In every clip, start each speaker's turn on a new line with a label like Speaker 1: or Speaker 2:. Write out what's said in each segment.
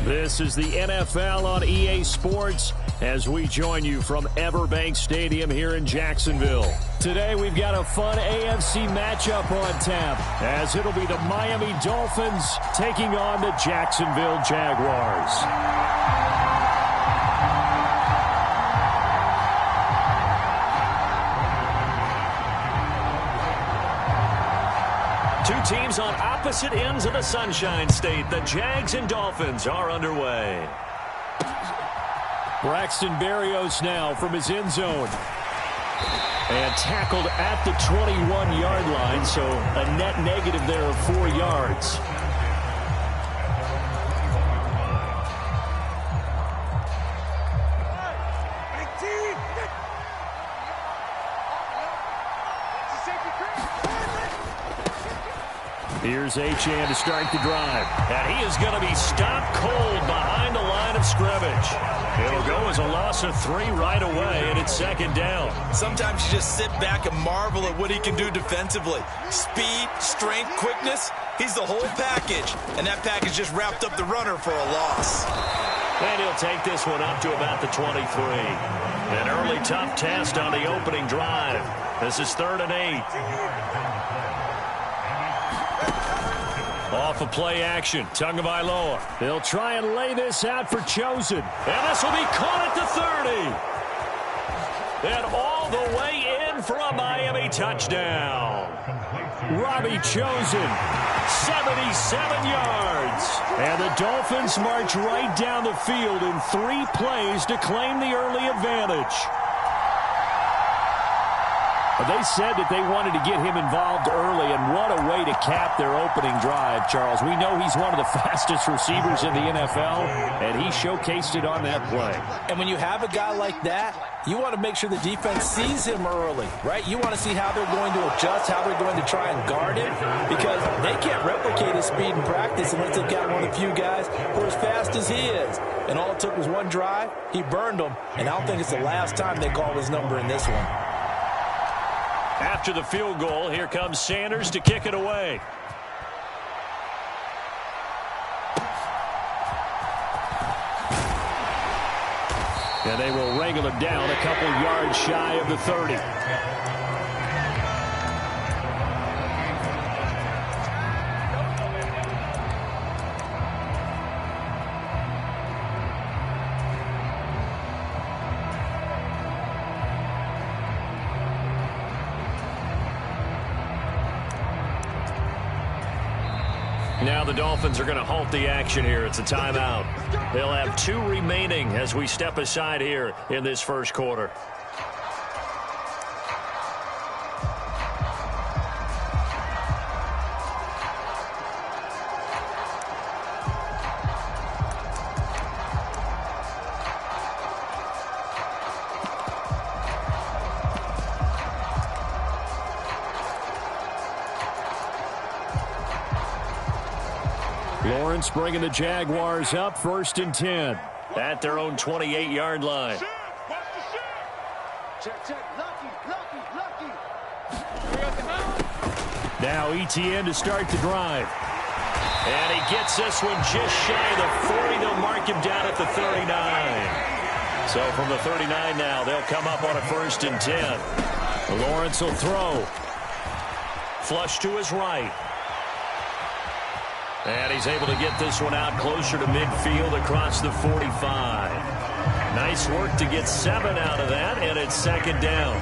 Speaker 1: This is the NFL on EA Sports as we join you from Everbank Stadium here in Jacksonville. Today we've got a fun AFC matchup on tap as it'll be the Miami Dolphins taking on the Jacksonville Jaguars. Two teams on opposite ends of the Sunshine State. The Jags and Dolphins are underway. Braxton Berrios now from his end zone. And tackled at the 21-yard line, so a net negative there of 4 yards. Here's Achane to start the drive. And he is going to be stopped cold behind the line of scrimmage. It'll go as a loss of 3 right away, and it's second down.
Speaker 2: Sometimes you just sit back and marvel at what he can do defensively. Speed, strength, quickness, he's the whole package. And that package just wrapped up the runner for a loss.
Speaker 1: And he'll take this one up to about the 23. An early tough test on the opening drive. This is 3rd and 8. Off of play action, Tagovailoa. They'll try and lay this out for Chosen. And this will be caught at the 30. And all the way in for a Miami touchdown. Robbie Chosen, 77 yards. And the Dolphins march right down the field in 3 plays to claim the early advantage. They said that they wanted to get him involved early, and what a way to cap their opening drive, Charles. We know he's one of the fastest receivers in the NFL, and he showcased it on that play.
Speaker 3: And when you have a guy like that, you want to make sure the defense sees him early, right? You want to see how they're going to adjust, how they're going to try and guard him, because they can't replicate his speed in practice unless they've got one of the few guys who are as fast as he is. And all it took was one drive. He burned them, and I don't think it's the last time they call his number in this one.
Speaker 1: After the field goal, here comes Sanders to kick it away. And they will wrangle him down a couple yards shy of the 30. Now the Dolphins are going to halt the action here. It's a timeout. They'll have 2 remaining as we step aside here in this first quarter. Lawrence bringing the Jaguars up, 1st and 10 at their own 28-yard line. Now Etienne to start the drive. And he gets this one just shy of the 40. They'll mark him down at the 39. So from the 39 now, they'll come up on a 1st and 10. Lawrence will throw. Flush to his right. And he's able to get this one out closer to midfield across the 45. Nice work to get 7 out of that, and it's second down.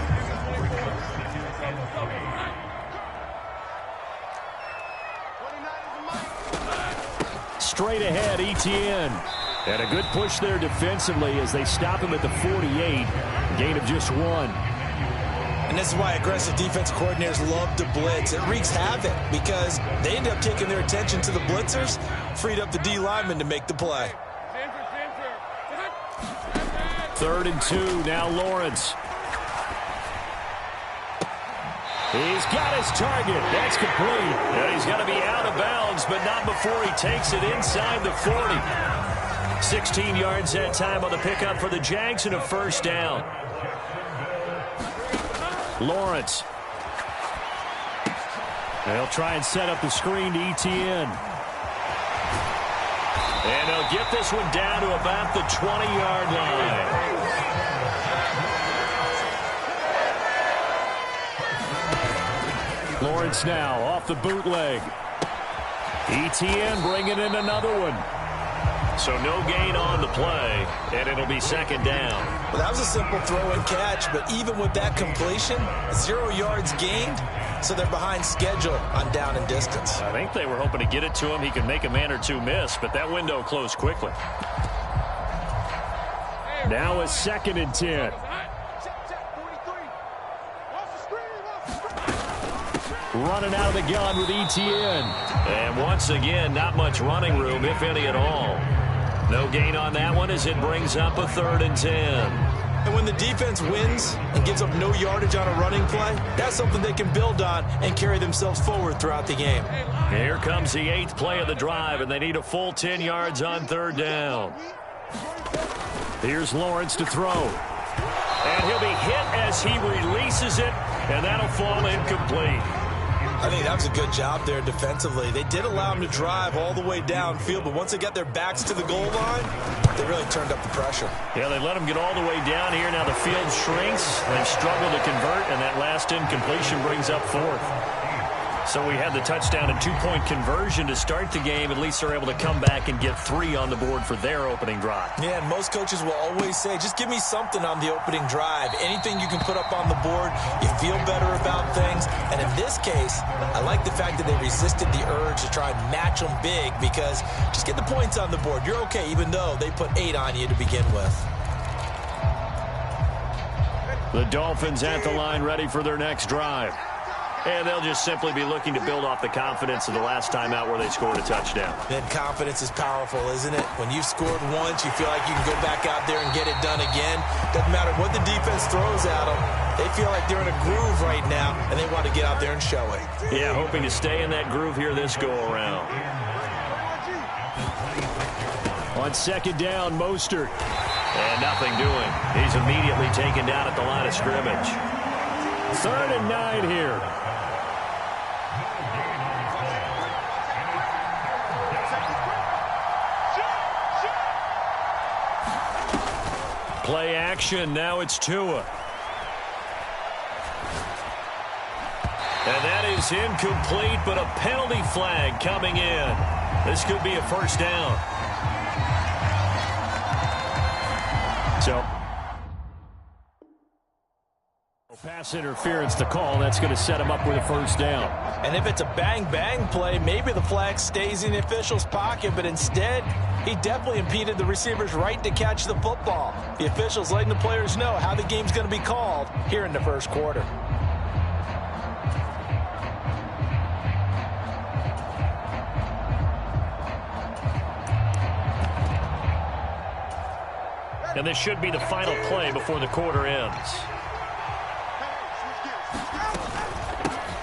Speaker 1: Straight ahead, Etienne. And a good push there defensively as they stop him at the 48. Gain of just 1.
Speaker 2: And this is why aggressive defense coordinators love to blitz. It wreaks havoc because they end up taking their attention to the blitzers, freed up the D lineman to make the play.
Speaker 1: 3rd and 2, now Lawrence. He's got his target. That's complete. And he's going to be out of bounds, but not before he takes it inside the 40. 16 yards that time on the pickup for the Jags and a 1st down. Lawrence. They'll try and set up the screen to Etienne. And they'll get this one down to about the 20-yard line. Lawrence now off the bootleg. ETN bringing in another one. So no gain on the play, and it'll be second down.
Speaker 2: Well, that was a simple throw and catch, but even with that completion, 0 yards gained, so they're behind schedule on down and distance.
Speaker 1: I think they were hoping to get it to him. He could make a man or two miss, but that window closed quickly. Now a 2nd and 10. Running out of the gun with ETN. And once again, not much running room, if any at all. No gain on that one as it brings up a 3rd and 10.
Speaker 2: And when the defense wins and gives up no yardage on a running play, that's something they can build on and carry themselves forward throughout the game.
Speaker 1: Here comes the 8th play of the drive, and they need a full 10 yards on 3rd down. Here's Lawrence to throw. And he'll be hit as he releases it, and that'll fall incomplete.
Speaker 2: I think that was a good job there defensively. They did allow him to drive all the way downfield, but once they got their backs to the goal line, they really turned up the pressure.
Speaker 1: Yeah, they let him get all the way down here. Now the field shrinks. They've struggled to convert, and that last incompletion brings up 4th. So we had the touchdown and 2-point conversion to start the game. At least they're able to come back and get 3 on the board for their opening drive.
Speaker 2: Yeah, and most coaches will always say, just give me something on the opening drive. Anything you can put up on the board, you feel better about things. And in this case, I like the fact that they resisted the urge to try and match them big, because just get the points on the board. You're okay, even though they put 8 on you to begin with.
Speaker 1: The Dolphins at the line ready for their next drive. And they'll just simply be looking to build off the confidence of the last time out where they scored a touchdown.
Speaker 2: Then confidence is powerful, isn't it? When you've scored once, you feel like you can go back out there and get it done again. Doesn't matter what the defense throws at them. They feel like they're in a groove right now, and they want to get out there and show it.
Speaker 1: Yeah, hoping to stay in that groove here this go-around. On 2nd down, Mostert. And nothing doing. He's immediately taken down at the line of scrimmage. 3rd and 9 here. Play action. Now it's Tua. And that is incomplete, but a penalty flag coming in. This could be a 1st down. So, pass interference to call. That's going to set him up with a 1st down.
Speaker 3: And if it's a bang-bang play, maybe the flag stays in the official's pocket, but instead, he definitely impeded the receiver's right to catch the football. The officials letting the players know how the game's going to be called here in the 1st quarter.
Speaker 1: And this should be the final play before the quarter ends.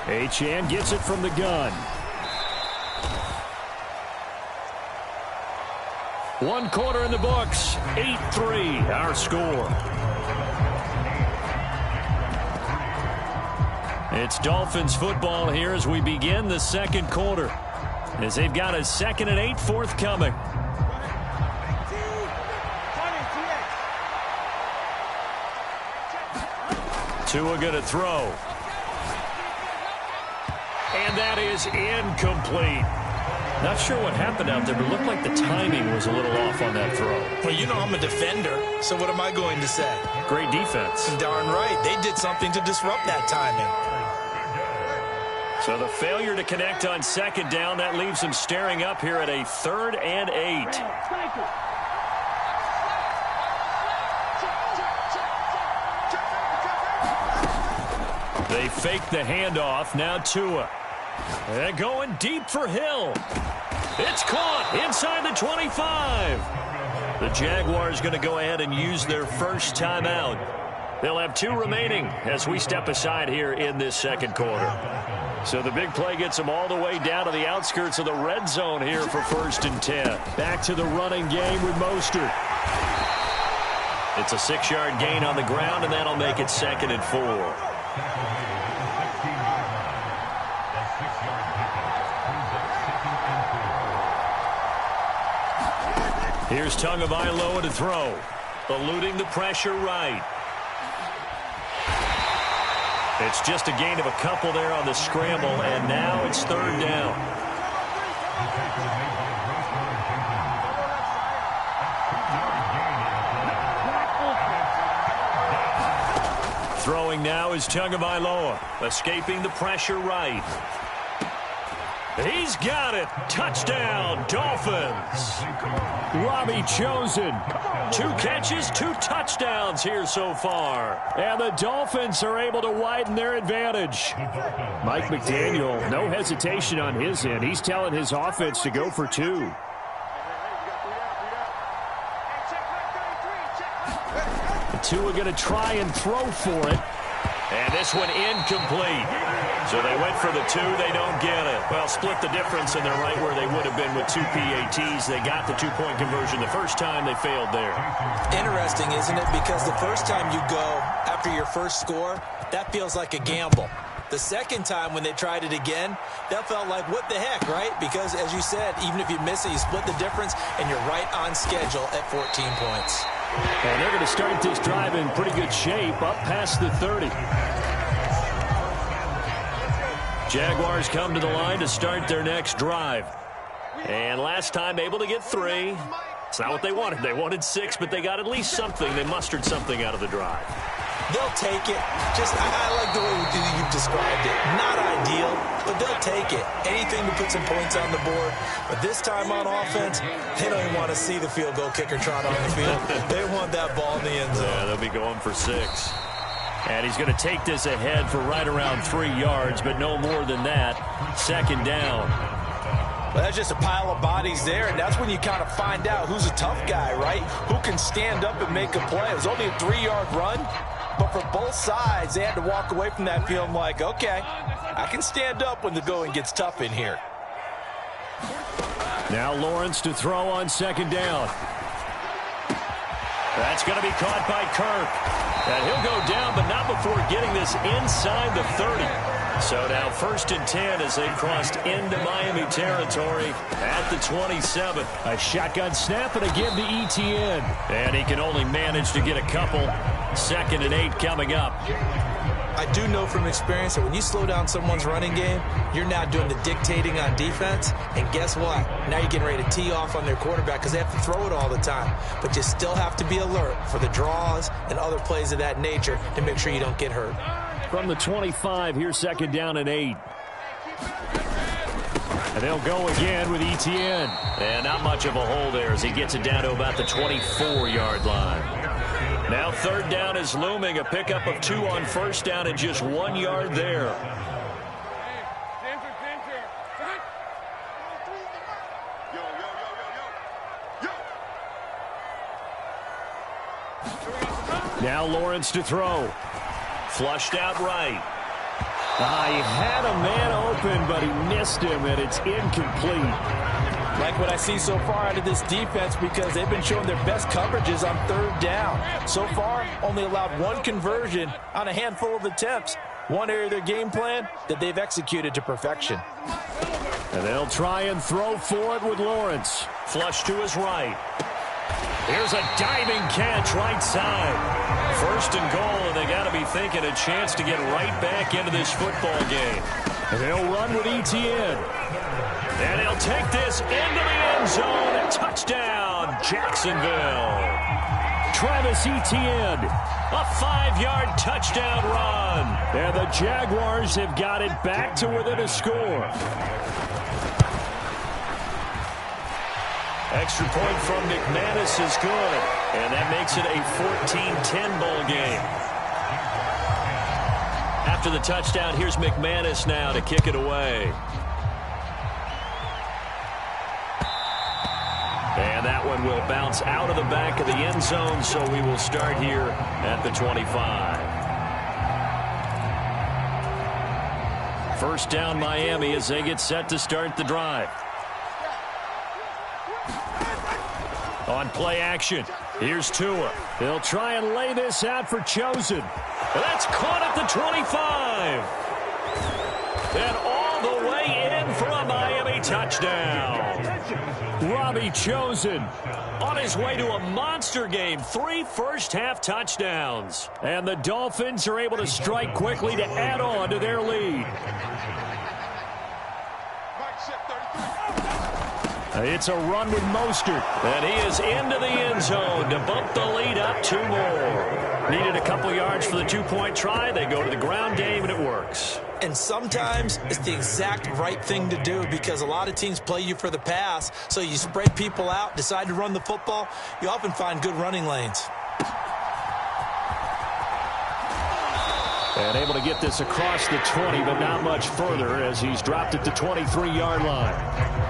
Speaker 1: Achane gets it from the gun. 1 quarter in the books. 8-3, our score. It's Dolphins football here as we begin the 2nd quarter, as they've got a 2nd and 8 forthcoming. Tua going to throw. And that is incomplete. Not sure what happened out there, but it looked like the timing was a little off on that throw.
Speaker 2: Well, you know I'm a defender, so what am I going to say?
Speaker 1: Great defense.
Speaker 2: Darn right. They did something to disrupt that timing.
Speaker 1: So the failure to connect on 2nd down, that leaves them staring up here at a 3rd and 8. They fake the handoff. Now Tua. They're going deep for Hill. It's caught inside the 25. The Jaguars going to go ahead and use their 1st timeout. They'll have 2 remaining as we step aside here in this 2nd quarter. So the big play gets them all the way down to the outskirts of the red zone here for 1st and 10. Back to the running game with Mostert. It's a 6-yard gain on the ground, and that'll make it 2nd and 4. Here's Tagovailoa to throw. Eluding the pressure right. It's just a gain of a couple there on the scramble, and now it's third down. Throwing now is Tagovailoa, escaping the pressure right. He's got it. Touchdown, Dolphins. Robbie Chosen. 2 catches, 2 touchdowns here so far. And the Dolphins are able to widen their advantage.
Speaker 4: Mike McDaniel, no hesitation on his end. He's telling his offense to go for 2.
Speaker 1: Tua going to try and throw for it. And this one incomplete. So they went for the 2. They don't get it. Well, split the difference, and they're right where they would have been with 2 PATs. They got the 2-point conversion the first time. They failed there.
Speaker 2: Interesting, isn't it? Because the first time you go after your first score, that feels like a gamble. The second time when they tried it again, that felt like, what the heck, right? Because, as you said, even if you miss it, you split the difference, and you're right on schedule at 14 points.
Speaker 1: And they're going to start this drive in pretty good shape, up past the 30. Jaguars come to the line to start their next drive. And last time able to get 3. It's not what they wanted. They wanted 6, but they got at least something. They mustered something out of the drive.
Speaker 2: They'll take it. I like the way you've described it. Not ideal, but they'll take it. Anything to put some points on the board. But this time on offense, they don't even want to see the field goal kicker trot on the field. They want that ball in the end zone.
Speaker 1: Yeah, they'll be going for 6. And he's going to take this ahead for right around 3 yards, but no more than that. Second down.
Speaker 3: Well, that's just a pile of bodies there, and that's when you kind of find out who's a tough guy, right? Who can stand up and make a play. It was only a 3-yard run, but for both sides, they had to walk away from that feeling like, okay, I can stand up when the going gets tough in here.
Speaker 1: Now Lawrence to throw on second down. That's going to be caught by Kirk. And he'll go down, but not before getting this inside the 30. So now 1st and 10 as they've crossed into Miami territory at the 27. A shotgun snap and a give to ETN. And he can only manage to get a couple. 2nd and 8 coming up.
Speaker 2: I do know from experience that when you slow down someone's running game, you're now doing the dictating on defense. And guess what? Now you're getting ready to tee off on their quarterback because they have to throw it all the time. But you still have to be alert for the draws and other plays of that nature to make sure you don't get hurt.
Speaker 1: From the 25, here's 2nd down and 8. And they'll go again with ETN. And not much of a hole there as he gets it down to about the 24-yard line. Now 3rd down is looming. A pickup of 2 on 1st down and just 1 yard there. Now Lawrence to throw. Flushed out right. He had a man open, but he missed him, and it's incomplete.
Speaker 3: Like what I see so far out of this defense because they've been showing their best coverages on 3rd down. So far, only allowed 1 conversion on a handful of attempts. One area of their game plan that they've executed to perfection.
Speaker 1: And they'll try and throw for it with Lawrence. Flush to his right. Here's a diving catch right side. 1st and goal, and they got to be thinking a chance to get right back into this football game. And they'll run with ETN. And he'll take this into the end zone. Touchdown, Jacksonville. Travis Etienne, a 5-yard touchdown run. And the Jaguars have got it back to within a score. Extra point from McManus is good. And that makes it a 14-10 ball game. After the touchdown, here's McManus now to kick it away. And that one will bounce out of the back of the end zone, so we will start here at the 25. 1st down Miami as they get set to start the drive. On play action, here's Tua. They'll try and lay this out for Chosen. That's caught at the 25. And all the way in for a Miami touchdown. Robbie be chosen. On his way to a monster game, 3 first-half touchdowns. And the Dolphins are able to strike quickly to add on to their lead. It's a run with Mostert. And he is into the end zone to bump the lead up 2 more. Needed a couple yards for the 2-point try. They go to the ground game, and it works.
Speaker 2: And sometimes it's the exact right thing to do because a lot of teams play you for the pass. So you spread people out, decide to run the football. You often find good running lanes.
Speaker 1: And able to get this across the 20, but not much further as he's dropped at the 23-yard line.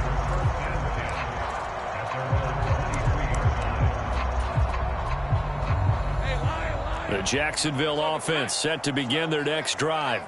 Speaker 1: The Jacksonville offense set to begin their next drive.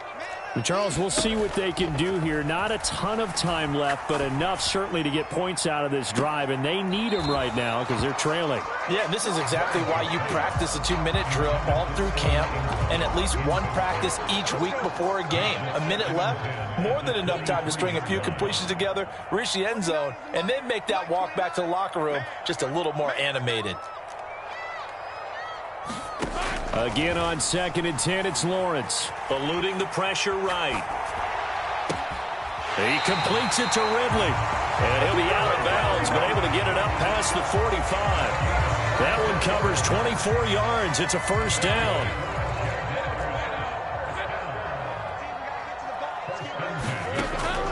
Speaker 4: And Charles, we'll see what they can do here. Not a ton of time left, but enough certainly to get points out of this drive, and they need them right now because they're trailing.
Speaker 3: Yeah, this is exactly why you practice a 2-minute drill all through camp and at least one practice each week before a game. A minute left, more than enough time to string a few completions together, reach the end zone, and then make that walk back to the locker room just a little more animated.
Speaker 1: Again on 2nd and 10, it's Lawrence. Eluding the pressure right. He completes it to Ridley. And he'll be out of bounds, but able to get it up past the 45. That one covers 24 yards. It's a first down.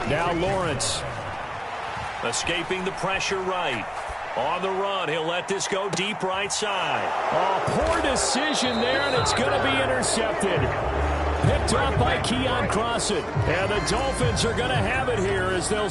Speaker 1: Now Lawrence. Escaping the pressure right. On the run, he'll let this go deep right side. Oh, poor decision there, and it's going to be intercepted. Picked up by Keon Crossen. And the Dolphins are going to have it here as they'll...